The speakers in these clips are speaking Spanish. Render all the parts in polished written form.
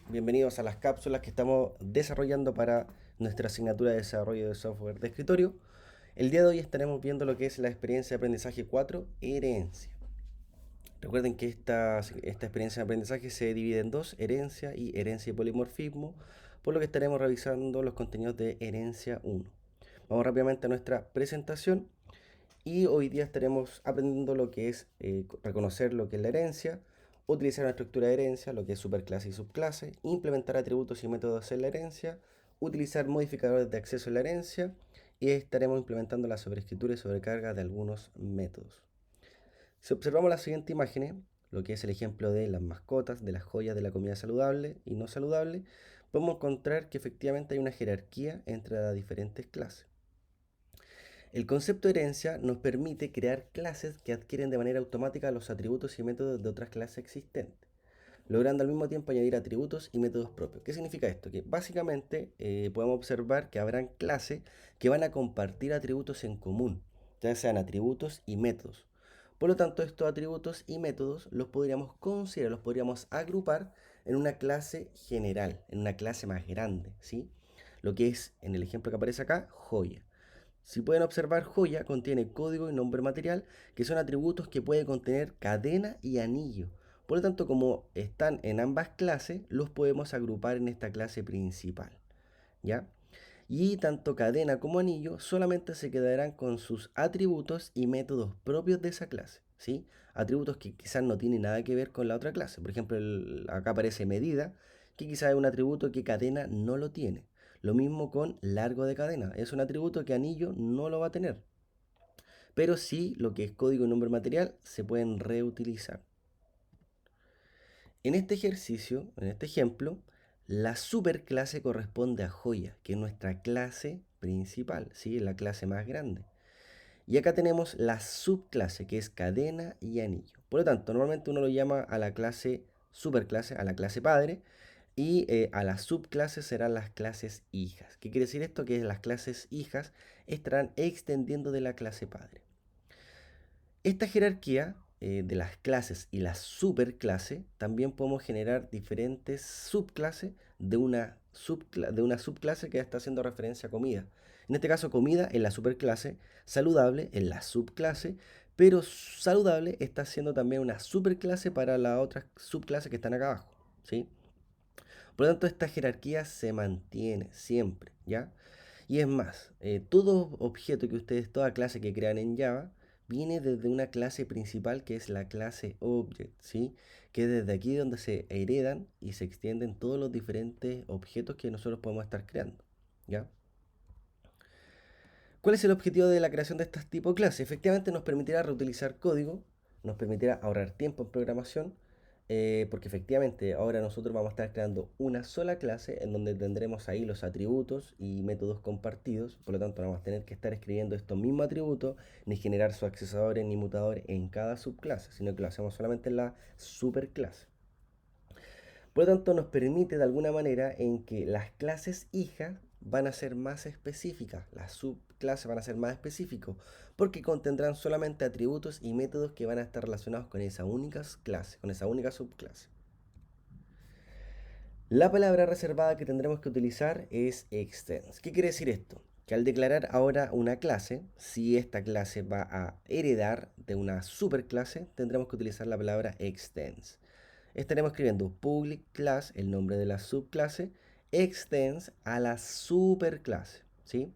Bienvenidos a las cápsulas que estamos desarrollando para nuestra asignatura de desarrollo de software de escritorio. El día de hoy estaremos viendo lo que es la experiencia de aprendizaje 4, herencia. Recuerden que esta experiencia de aprendizaje se divide en dos, herencia y polimorfismo, por lo que estaremos revisando los contenidos de herencia 1. Vamos rápidamente a nuestra presentación y hoy día estaremos aprendiendo lo que es reconocer lo que es la herencia, utilizar una estructura de herencia, lo que es superclase y subclase, implementar atributos y métodos en la herencia, utilizar modificadores de acceso en la herencia y estaremos implementando la sobreescritura y sobrecarga de algunos métodos. Si observamos las siguientes imágenes, lo que es el ejemplo de las mascotas, de las joyas, de la comida saludable y no saludable, podemos encontrar que efectivamente hay una jerarquía entre las diferentes clases. El concepto de herencia nos permite crear clases que adquieren de manera automática los atributos y métodos de otras clases existentes, logrando al mismo tiempo añadir atributos y métodos propios. ¿Qué significa esto? Que básicamente podemos observar que habrán clases que van a compartir atributos en común, ya sean atributos y métodos. Por lo tanto, estos atributos y métodos los podríamos considerar, los podríamos agrupar en una clase general, en una clase más grande, ¿sí? Lo que es, en el ejemplo que aparece acá, joya. Si pueden observar, joya contiene código y nombre material, que son atributos que puede contener cadena y anillo. Por lo tanto, como están en ambas clases, los podemos agrupar en esta clase principal, ¿ya? Y tanto cadena como anillo solamente se quedarán con sus atributos y métodos propios de esa clase, ¿sí? Atributos que quizás no tienen nada que ver con la otra clase. Por ejemplo, acá aparece medida, que quizás es un atributo que cadena no lo tiene. Lo mismo con largo de cadena. Es un atributo que anillo no lo va a tener. Pero sí, lo que es código y nombre material se pueden reutilizar. En este ejercicio, en este ejemplo, la superclase corresponde a joya, que es nuestra clase principal, ¿sí? La clase más grande. Y acá tenemos la subclase, que es cadena y anillo. Por lo tanto, normalmente uno lo llama a la clase superclase, a la clase padre, y a las subclases serán las clases hijas. ¿Qué quiere decir esto? Que las clases hijas estarán extendiendo de la clase padre. Esta jerarquía de las clases y la superclase, también podemos generar diferentes subclases de una subclase que está haciendo referencia a comida. En este caso, comida en la superclase, saludable en la subclase, pero saludable está siendo también una superclase para las otras subclases que están acá abajo, ¿sí? Por lo tanto, esta jerarquía se mantiene siempre, ¿ya? Y es más, todo objeto que ustedes, toda clase que crean en Java, viene desde una clase principal que es la clase Object, ¿sí? Que es desde aquí donde se heredan y se extienden todos los diferentes objetos que nosotros podemos estar creando, ¿ya? ¿Cuál es el objetivo de la creación de este tipo de clases? Efectivamente nos permitirá reutilizar código, nos permitirá ahorrar tiempo en programación, porque efectivamente ahora nosotros vamos a estar creando una sola clase en donde tendremos ahí los atributos y métodos compartidos, por lo tanto no vamos a tener que estar escribiendo estos mismos atributos, ni generar sus accesadores ni mutadores en cada subclase, sino que lo hacemos solamente en la superclase. Por lo tanto, nos permite de alguna manera en que las clases hijas van a ser más específicas, las subclases van a ser más específicos, porque contendrán solamente atributos y métodos que van a estar relacionados con esa única clase, con esa única subclase. La palabra reservada que tendremos que utilizar es extends. ¿Qué quiere decir esto? Que al declarar ahora una clase, si esta clase va a heredar de una superclase, tendremos que utilizar la palabra extends. Estaremos escribiendo public class, el nombre de la subclase, extends a la superclase, ¿sí?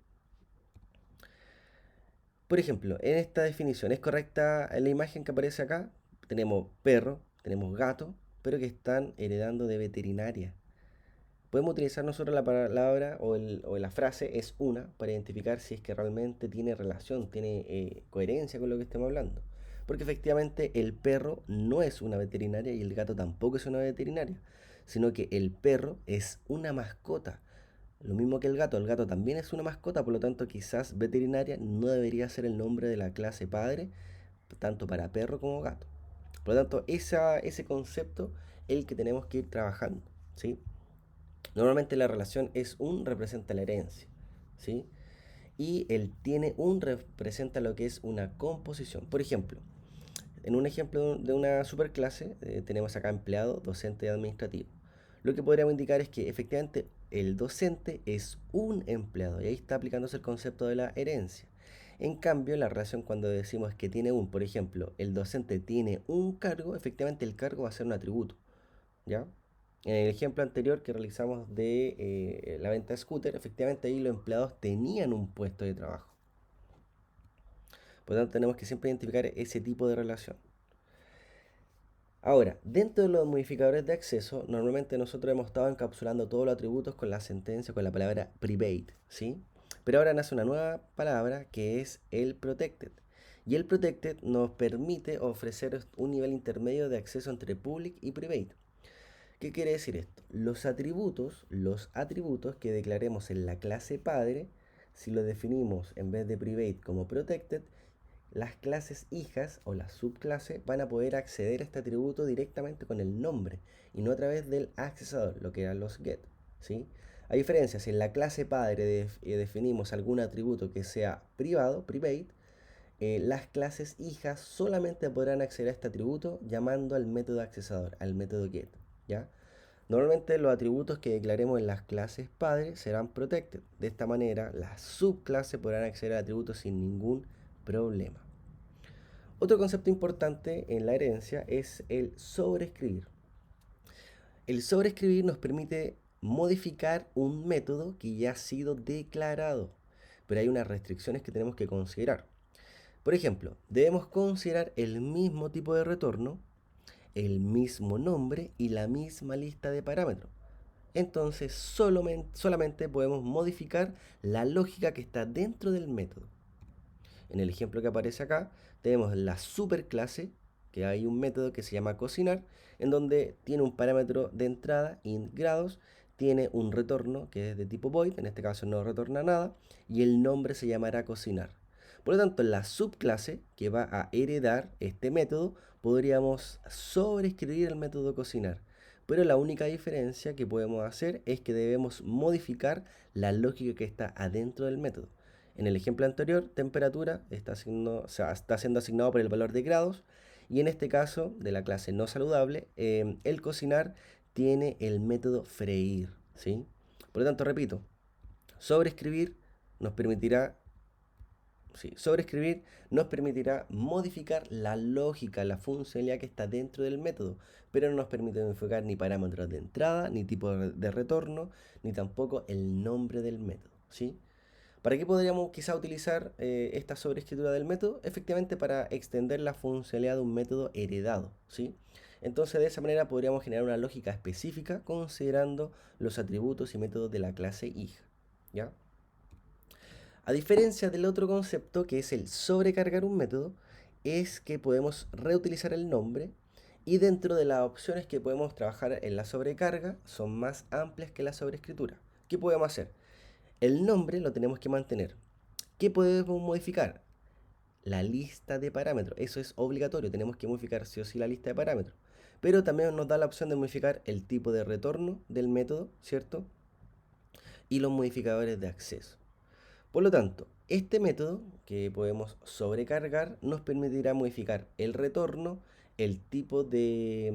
Por ejemplo, en esta definición, ¿es correcta la imagen que aparece acá? Tenemos perro, tenemos gato, pero que están heredando de veterinaria. Podemos utilizar nosotros la palabra o la frase es una para identificar si es que realmente tiene relación, tiene coherencia con lo que estamos hablando. Porque efectivamente el perro no es una veterinaria y el gato tampoco es una veterinaria, sino que el perro es una mascota. Lo mismo que el gato también es una mascota, por lo tanto quizás veterinaria no debería ser el nombre de la clase padre, tanto para perro como gato. Por lo tanto, ese concepto es el que tenemos que ir trabajando, ¿sí? Normalmente la relación es un representa la herencia, ¿sí? Y el tiene un representa lo que es una composición. Por ejemplo, en un ejemplo de una superclase tenemos acá empleado, docente y administrativo. lo que podríamos indicar es que efectivamente el docente es un empleado y ahí está aplicándose el concepto de la herencia. En cambio, la relación cuando decimos que tiene un, por ejemplo, el docente tiene un cargo, efectivamente el cargo va a ser un atributo, ¿ya? En el ejemplo anterior que realizamos de la venta de scooter, efectivamente ahí los empleados tenían un puesto de trabajo. Por lo tanto, tenemos que siempre identificar ese tipo de relación. Ahora, dentro de los modificadores de acceso, normalmente nosotros hemos estado encapsulando todos los atributos con la sentencia, con la palabra private, ¿sí? Pero ahora nace una nueva palabra que es el protected. Y el protected nos permite ofrecer un nivel intermedio de acceso entre public y private. ¿Qué quiere decir esto? Los atributos que declaremos en la clase padre, si lo definimos en vez de private como protected, las clases hijas o la subclase van a poder acceder a este atributo directamente con el nombre y no a través del accesador, lo que eran los get, ¿sí? A diferencia, si en la clase padre definimos algún atributo que sea privado, private, las clases hijas solamente podrán acceder a este atributo llamando al método accesador, al método get, ¿ya? Normalmente los atributos que declaremos en las clases padre serán protected. De esta manera, las subclases podrán acceder al atributo sin ningún problema. Otro concepto importante en la herencia es el sobreescribir. El sobreescribir nos permite modificar un método que ya ha sido declarado, pero hay unas restricciones que tenemos que considerar. Por ejemplo, debemos considerar el mismo tipo de retorno, el mismo nombre y la misma lista de parámetros. Entonces solamente podemos modificar la lógica que está dentro del método. En el ejemplo que aparece acá, tenemos la superclase, que hay un método que se llama cocinar, en donde tiene un parámetro de entrada, int grados, tiene un retorno que es de tipo void, en este caso no retorna nada, y el nombre se llamará cocinar. Por lo tanto, la subclase que va a heredar este método, podríamos sobreescribir el método cocinar. Pero la única diferencia que podemos hacer es que debemos modificar la lógica que está adentro del método. En el ejemplo anterior, temperatura está siendo asignado por el valor de grados y en este caso, de la clase no saludable, el cocinar tiene el método freír, ¿sí? Por lo tanto, repito, sobreescribir nos permitirá, sí, sobreescribir nos permitirá modificar la lógica, la funcionalidad que está dentro del método, pero no nos permite modificar ni parámetros de entrada, ni tipo de retorno, ni tampoco el nombre del método, ¿sí? ¿Para qué podríamos quizá utilizar esta sobreescritura del método? Efectivamente para extender la funcionalidad de un método heredado, ¿sí? Entonces de esa manera podríamos generar una lógica específica considerando los atributos y métodos de la clase hija, ¿ya? A diferencia del otro concepto que es el sobrecargar un método, es que podemos reutilizar el nombre y dentro de las opciones que podemos trabajar en la sobrecarga son más amplias que la sobreescritura. ¿Qué podemos hacer? El nombre lo tenemos que mantener. ¿Qué podemos modificar? La lista de parámetros. Eso es obligatorio. Tenemos que modificar sí o sí la lista de parámetros. Pero también nos da la opción de modificar el tipo de retorno del método, ¿cierto? Y los modificadores de acceso. Por lo tanto, este método que podemos sobrecargar nos permitirá modificar el retorno, el tipo de,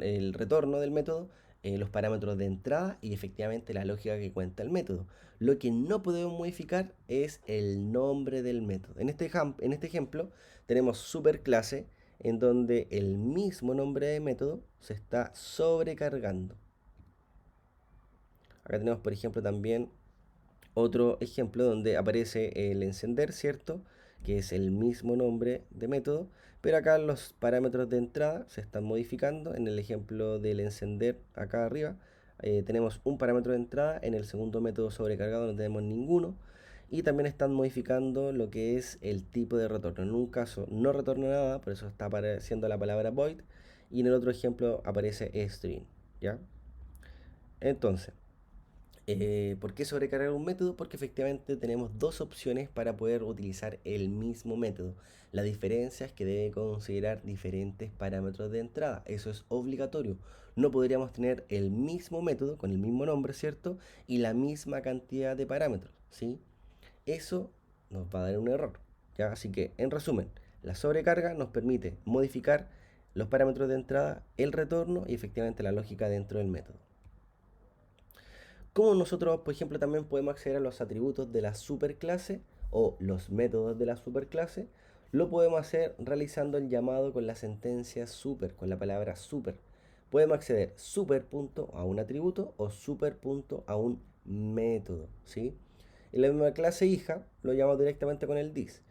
el retorno del método, los parámetros de entrada y efectivamente la lógica que cuenta el método. Lo que no podemos modificar es el nombre del método. En este ejemplo tenemos superclase en donde el mismo nombre de método se está sobrecargando. Acá tenemos, por ejemplo, también otro ejemplo donde aparece el encender, ¿cierto? Que es el mismo nombre de método, pero acá los parámetros de entrada se están modificando. En el ejemplo del encender, acá arriba, tenemos un parámetro de entrada, en el segundo método sobrecargado no tenemos ninguno, y también están modificando lo que es el tipo de retorno. En un caso no retorna nada, por eso está apareciendo la palabra void, y en el otro ejemplo aparece string, ¿ya? Entonces, ¿por qué sobrecargar un método? Porque efectivamente tenemos dos opciones para poder utilizar el mismo método. La diferencia es que debe considerar diferentes parámetros de entrada. Eso es obligatorio. No podríamos tener el mismo método con el mismo nombre, ¿cierto? Y la misma cantidad de parámetros, ¿sí? Eso nos va a dar un error, ¿ya? Así que, en resumen, la sobrecarga nos permite modificar los parámetros de entrada, el retorno y efectivamente la lógica dentro del método. Como nosotros, por ejemplo, también podemos acceder a los atributos de la superclase o los métodos de la superclase, lo podemos hacer realizando el llamado con la sentencia super, con la palabra super. Podemos acceder super punto a un atributo o super punto a un método, ¿sí? En la misma clase hija lo llamamos directamente con el this.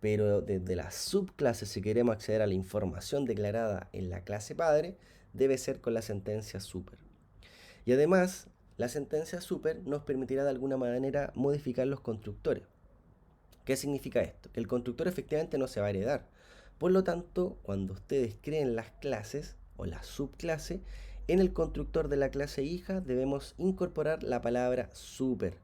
Pero desde la subclase, si queremos acceder a la información declarada en la clase padre, debe ser con la sentencia super. Y además, la sentencia super nos permitirá de alguna manera modificar los constructores. ¿Qué significa esto? Que el constructor efectivamente no se va a heredar. Por lo tanto, cuando ustedes creen las clases o la subclase, en el constructor de la clase hija debemos incorporar la palabra super.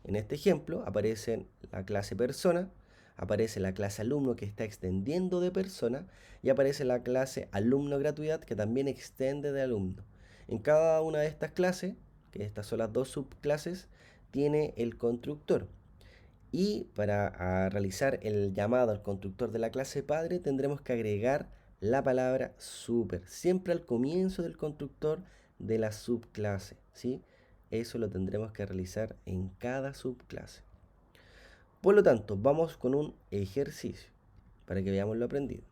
En este ejemplo aparece la clase persona, aparece la clase alumno que está extendiendo de persona y aparece la clase alumno gratuidad que también extiende de alumno. En cada una de estas clases, que estas son las dos subclases, tiene el constructor. Y para realizar el llamado al constructor de la clase padre tendremos que agregar la palabra super, siempre al comienzo del constructor de la subclase, ¿sí? Eso lo tendremos que realizar en cada subclase. Por lo tanto, vamos con un ejercicio para que veamos lo aprendido.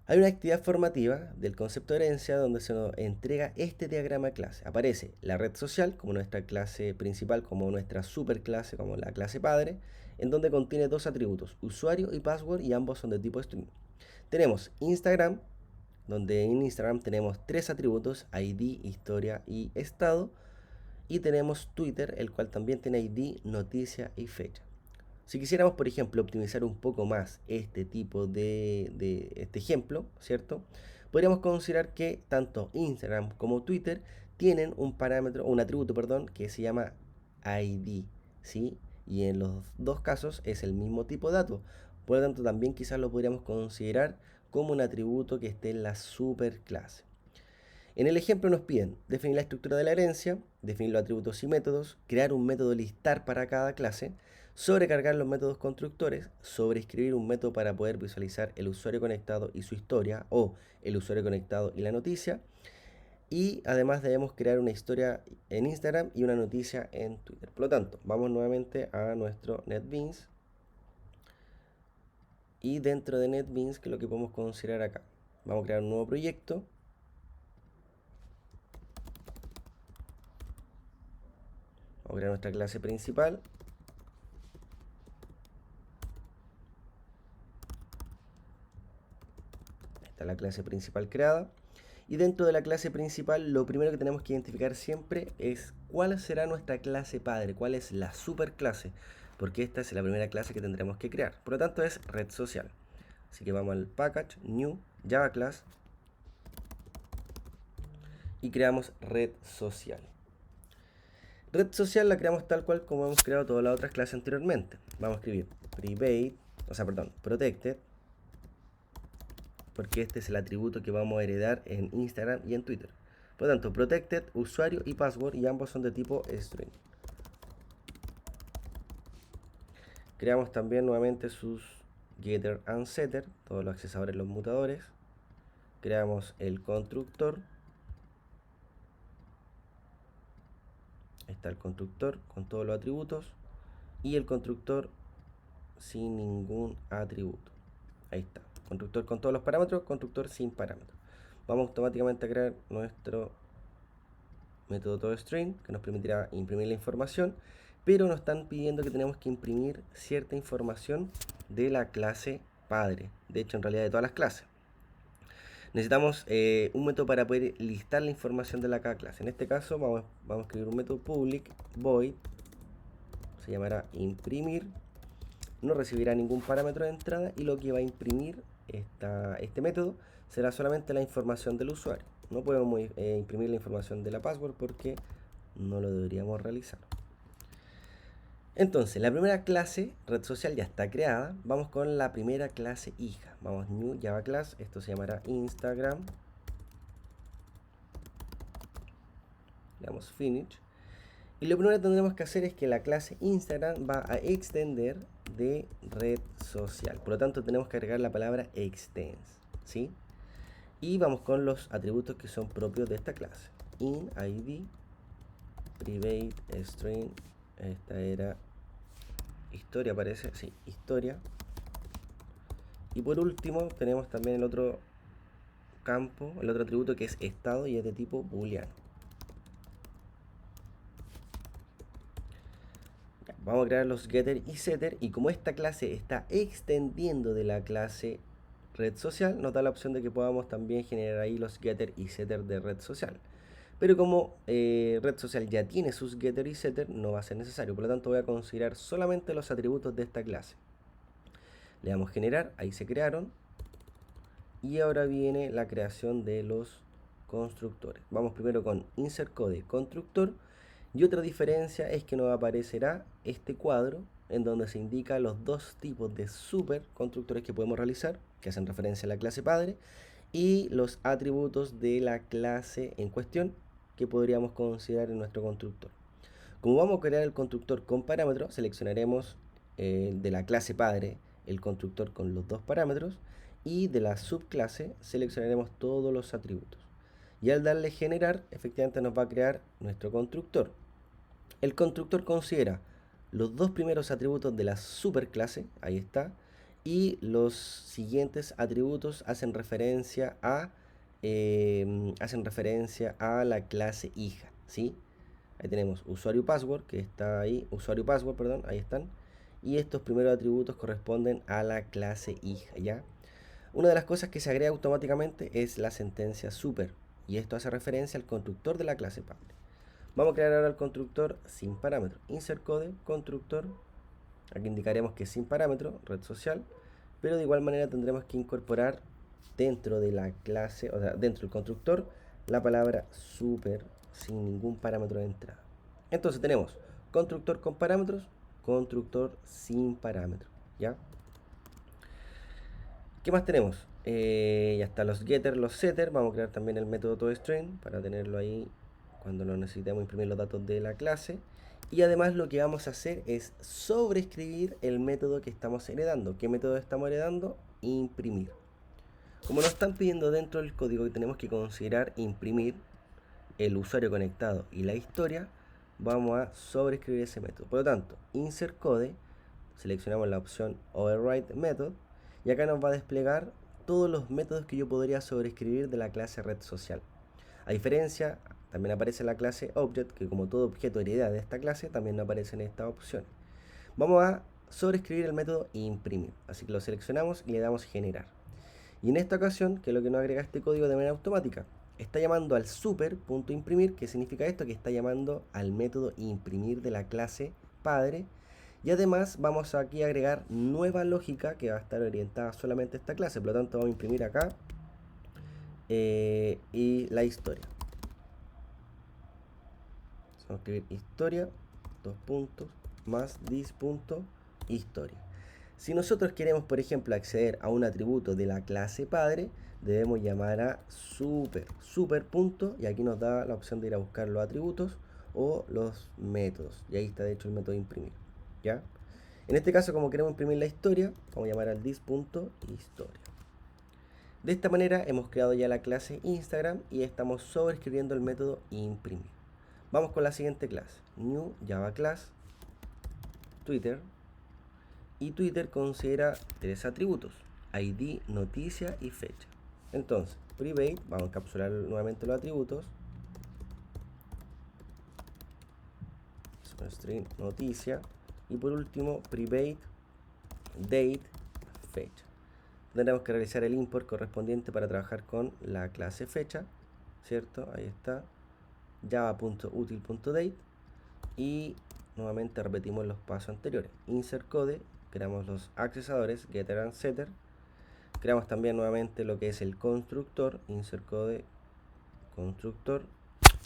Hay una actividad formativa del concepto de herencia donde se nos entrega este diagrama de clase. Aparece la red social como nuestra clase principal, como nuestra superclase, como la clase padre, en donde contiene dos atributos, usuario y password, y ambos son de tipo string. Tenemos Instagram, donde en Instagram tenemos tres atributos, ID, historia y estado. Y tenemos Twitter, el cual también tiene ID, noticia y fecha. Si quisiéramos, por ejemplo, optimizar un poco más este tipo de este ejemplo, ¿cierto? Podríamos considerar que tanto Instagram como Twitter tienen un parámetro, un atributo, perdón, que se llama ID, ¿sí? Y en los dos casos es el mismo tipo de dato. Por lo tanto, también quizás lo podríamos considerar como un atributo que esté en la superclase. En el ejemplo nos piden definir la estructura de la herencia, definir los atributos y métodos, crear un método listar para cada clase, sobrecargar los métodos constructores, sobreescribir un método para poder visualizar el usuario conectado y su historia o el usuario conectado y la noticia. Y además debemos crear una historia en Instagram y una noticia en Twitter. Por lo tanto, vamos nuevamente a nuestro NetBeans. Y dentro de NetBeans, ¿qué es lo que podemos considerar acá? Vamos a crear un nuevo proyecto. Vamos a crear nuestra clase principal. Está la clase principal creada. Y dentro de la clase principal, lo primero que tenemos que identificar siempre es cuál será nuestra clase padre, cuál es la superclase, porque esta es la primera clase que tendremos que crear. Por lo tanto, es red social. Así que vamos al package, new, java class, y creamos red social. Red social la creamos tal cual como hemos creado todas las otras clases anteriormente. Vamos a escribir protected, porque este es el atributo que vamos a heredar en Instagram y en Twitter. Por lo tanto, protected, usuario y password, y ambos son de tipo string. Creamos también nuevamente sus getter and setter, todos los accesadores, los mutadores. Creamos el constructor. Está el constructor con todos los atributos y el constructor sin ningún atributo. Ahí está. Constructor con todos los parámetros, constructor sin parámetros. Vamos automáticamente a crear nuestro método toString que nos permitirá imprimir la información, pero nos están pidiendo que tenemos que imprimir cierta información de la clase padre, de hecho en realidad de todas las clases. Necesitamos un método para poder listar la información de cada clase. En este caso vamos a escribir un método public void, se llamará imprimir, no recibirá ningún parámetro de entrada y lo que va a imprimir este método será solamente la información del usuario. No podemos imprimir la información de la password porque no lo deberíamos realizar. Entonces, la primera clase, red social, ya está creada. Vamos con la primera clase hija. Vamos new java class, esto se llamará Instagram. Le damos finish. Y lo primero que tendremos que hacer es que la clase Instagram va a extender de red social. Por lo tanto, tenemos que agregar la palabra extends, ¿sí? Y vamos con los atributos que son propios de esta clase. In, ID, private string, esta era historia, parece, sí, historia. Y por último tenemos también el otro campo, el otro atributo que es estado y es de tipo booleano. Vamos a crear los getter y setter, y como esta clase está extendiendo de la clase red social, nos da la opción de que podamos también generar ahí los getter y setter de red social. Pero como red social ya tiene sus getter y setter, no va a ser necesario. Por lo tanto voy a considerar solamente los atributos de esta clase. Le damos generar, ahí se crearon. Y ahora viene la creación de los constructores. Vamos primero con insert code constructor. Y otra diferencia es que nos aparecerá este cuadro en donde se indica los dos tipos de super constructores que podemos realizar, que hacen referencia a la clase padre, y los atributos de la clase en cuestión que podríamos considerar en nuestro constructor. Como vamos a crear el constructor con parámetros, seleccionaremos de la clase padre el constructor con los dos parámetros, y de la subclase seleccionaremos todos los atributos. Y al darle generar, efectivamente nos va a crear nuestro constructor. El constructor considera los dos primeros atributos de la superclase, ahí está, y los siguientes atributos hacen referencia a la clase hija, ¿sí? Ahí tenemos usuario y password, que está ahí, usuario y password, perdón, ahí están. Y estos primeros atributos corresponden a la clase hija, ¿ya? Una de las cosas que se agrega automáticamente es la sentencia super, y esto hace referencia al constructor de la clase padre. Vamos a crear ahora el constructor sin parámetro. Insert code, constructor. Aquí indicaremos que es sin parámetro, red social. Pero de igual manera tendremos que incorporar dentro de la clase, o sea, dentro del constructor, la palabra super sin ningún parámetro de entrada. Entonces tenemos constructor con parámetros, constructor sin parámetro, ¿ya? ¿Qué más tenemos? Ya está los getter, los setter. Vamos a crear también el método toString para tenerlo ahí cuando lo necesitemos imprimir los datos de la clase. Y además lo que vamos a hacer es sobreescribir el método que estamos heredando. ¿Qué método estamos heredando? Imprimir. Como nos están pidiendo dentro del código que tenemos que considerar imprimir el usuario conectado y la historia, vamos a sobreescribir ese método. Por lo tanto, insert code, seleccionamos la opción override method, y acá nos va a desplegar todos los métodos que yo podría sobreescribir de la clase red social. A diferencia, también aparece la clase object, que como todo objeto hereda de esta clase, también no aparece en esta opción. Vamos a sobreescribir el método imprimir, así que lo seleccionamos y le damos generar. Y en esta ocasión, que es lo que nos agrega este código de manera automática, está llamando al super.imprimir, que significa esto, que está llamando al método imprimir de la clase padre. Y además vamos aquí a agregar nueva lógica que va a estar orientada solamente a esta clase. Por lo tanto vamos a imprimir acá y la historia. Vamos a escribir historia, dos puntos, más this.historia. Si nosotros queremos, por ejemplo, acceder a un atributo de la clase padre, debemos llamar a super punto, y aquí nos da la opción de ir a buscar los atributos o los métodos. Y ahí está de hecho el método imprimir, ¿ya? En este caso, como queremos imprimir la historia, vamos a llamar al this.historia. De esta manera hemos creado ya la clase Instagram y estamos sobreescribiendo el método imprimir. Vamos con la siguiente clase, new java class Twitter. Y Twitter considera tres atributos: ID, noticia y fecha. Entonces, private, vamos a encapsular nuevamente los atributos. String noticia. Y por último, private date fecha. Tendremos que realizar el import correspondiente para trabajar con la clase fecha, ¿cierto? Ahí está, java.util.date. Y nuevamente repetimos los pasos anteriores. Insert code, creamos los accesadores, getter and setter. Creamos también nuevamente lo que es el constructor, insert code, constructor,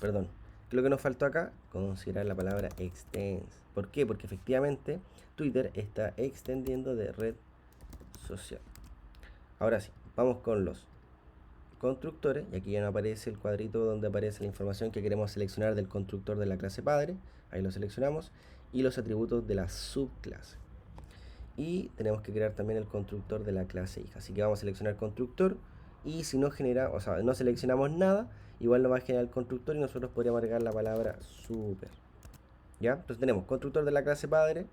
perdón. Lo que nos faltó acá, considerar la palabra extends. ¿Por qué? Porque efectivamente Twitter está extendiendo de red social. Ahora sí, vamos con los constructores, y aquí ya nos aparece el cuadrito donde aparece la información que queremos seleccionar del constructor de la clase padre. Ahí lo seleccionamos, y los atributos de la subclase. Y tenemos que crear también el constructor de la clase hija. Así que vamos a seleccionar constructor, y si no genera, o sea, no seleccionamos nada, igual nos va a generar el constructor y nosotros podríamos agregar la palabra super. ¿ya? Entonces tenemos constructor de la clase padre,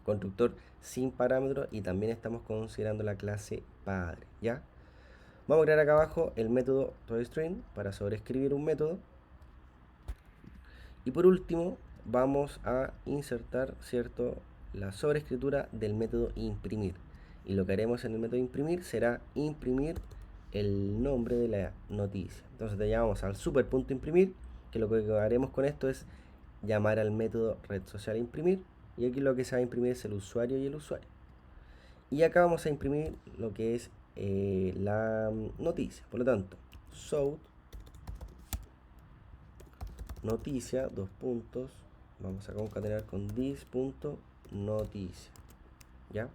constructor sin parámetros y también estamos considerando la clase padre, ¿ya? Vamos a crear acá abajo el método toString para sobreescribir un método. Y por último, vamos a insertar, ¿cierto?, la sobreescritura del método imprimir. Y lo que haremos en el método imprimir será imprimir el nombre de la noticia. Entonces te llamamos al super.imprimir, que lo que haremos con esto es llamar al método red social imprimir. Y aquí lo que se va a imprimir es el usuario y el usuario. Y acá vamos a imprimir lo que es la noticia. Por lo tanto, show noticia, dos puntos, vamos a concatenar con this.noticia, ¿ya?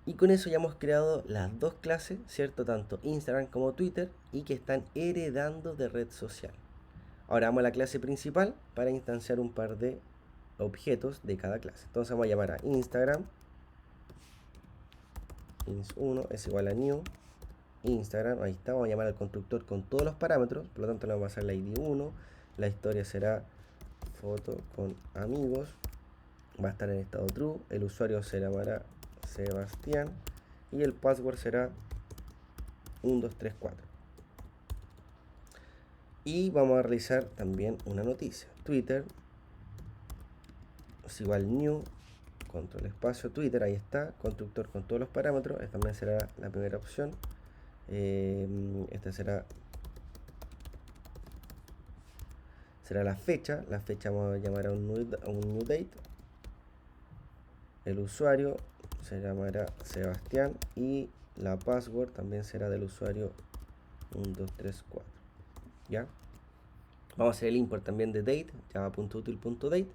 Y con eso ya hemos creado las dos clases, ¿cierto? Tanto Instagram como Twitter, y que están heredando de red social. Ahora vamos a la clase principal para instanciar un par de objetos de cada clase. Entonces vamos a llamar a Instagram, ins1 es igual a new, Instagram, ahí está, vamos a llamar al constructor con todos los parámetros, por lo tanto le vamos a pasar la id 1, la historia será foto con amigos, va a estar en estado true, el usuario se llamará Sebastián y el password será 1234. Y vamos a realizar también una noticia. Twitter es igual new, control espacio Twitter, ahí está, constructor con todos los parámetros, esta también será la primera opción. Esta será la fecha vamos a llamar a un new date, el usuario se llamará Sebastián y la password también será del usuario 1234, ¿ya? Vamos a hacer el import también de date, java.util.date,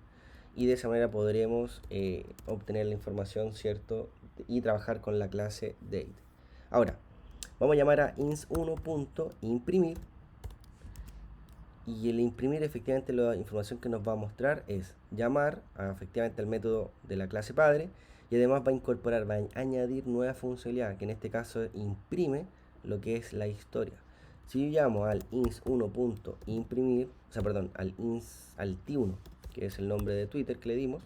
y de esa manera podremos obtener la información, ¿cierto? Y trabajar con la clase date. Ahora, vamos a llamar a ins1.imprimir, y el imprimir efectivamente la información que nos va a mostrar es llamar a efectivamente al método de la clase padre, y además va a incorporar, va a añadir nueva funcionalidad, que en este caso imprime lo que es la historia. Si yo llamo al ins1.imprimir, o sea, perdón, al t1, que es el nombre de Twitter que le dimos,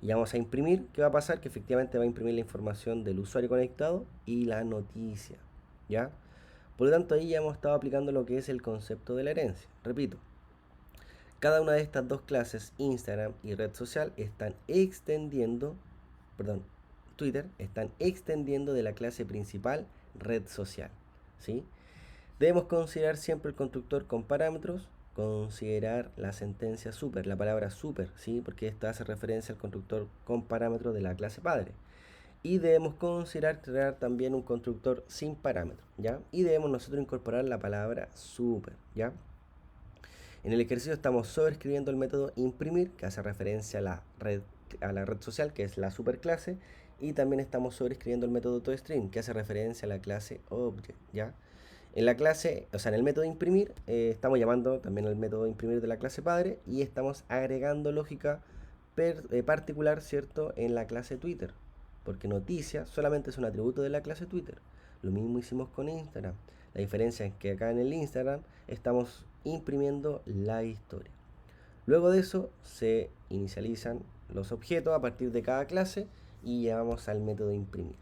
y vamos a imprimir, ¿qué va a pasar? Que efectivamente va a imprimir la información del usuario conectado y la noticia, ¿ya? Por lo tanto, ahí ya hemos estado aplicando lo que es el concepto de la herencia. Repito, cada una de estas dos clases, Instagram y red social, están extendiendo, perdón, Twitter, están extendiendo de la clase principal red social, ¿sí? Debemos considerar siempre el constructor con parámetros, considerar la sentencia super, la palabra super, ¿sí? Porque esta hace referencia al constructor con parámetros de la clase padre. Y debemos considerar crear también un constructor sin parámetros, ¿ya? Y debemos nosotros incorporar la palabra super, ¿ya? En el ejercicio estamos sobreescribiendo el método imprimir, que hace referencia a la red social, que es la superclase, y también estamos sobreescribiendo el método toString, que hace referencia a la clase object, ¿ya? En la clase, o sea, en el método imprimir, estamos llamando también al método imprimir de la clase padre y estamos agregando lógica particular, ¿cierto?, en la clase Twitter, porque noticia solamente es un atributo de la clase Twitter. Lo mismo hicimos con Instagram. La diferencia es que acá en el Instagram estamos imprimiendo la historia. Luego de eso se inicializan los objetos a partir de cada clase y llevamos al método imprimir.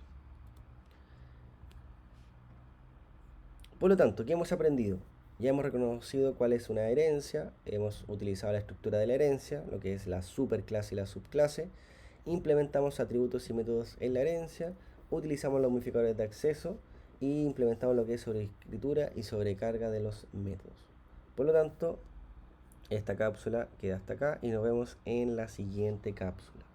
Por lo tanto, ¿qué hemos aprendido? Ya hemos reconocido cuál es una herencia, hemos utilizado la estructura de la herencia, lo que es la superclase y la subclase, implementamos atributos y métodos en la herencia, utilizamos los modificadores de acceso y implementamos lo que es sobreescritura y sobrecarga de los métodos. Por lo tanto, esta cápsula queda hasta acá y nos vemos en la siguiente cápsula.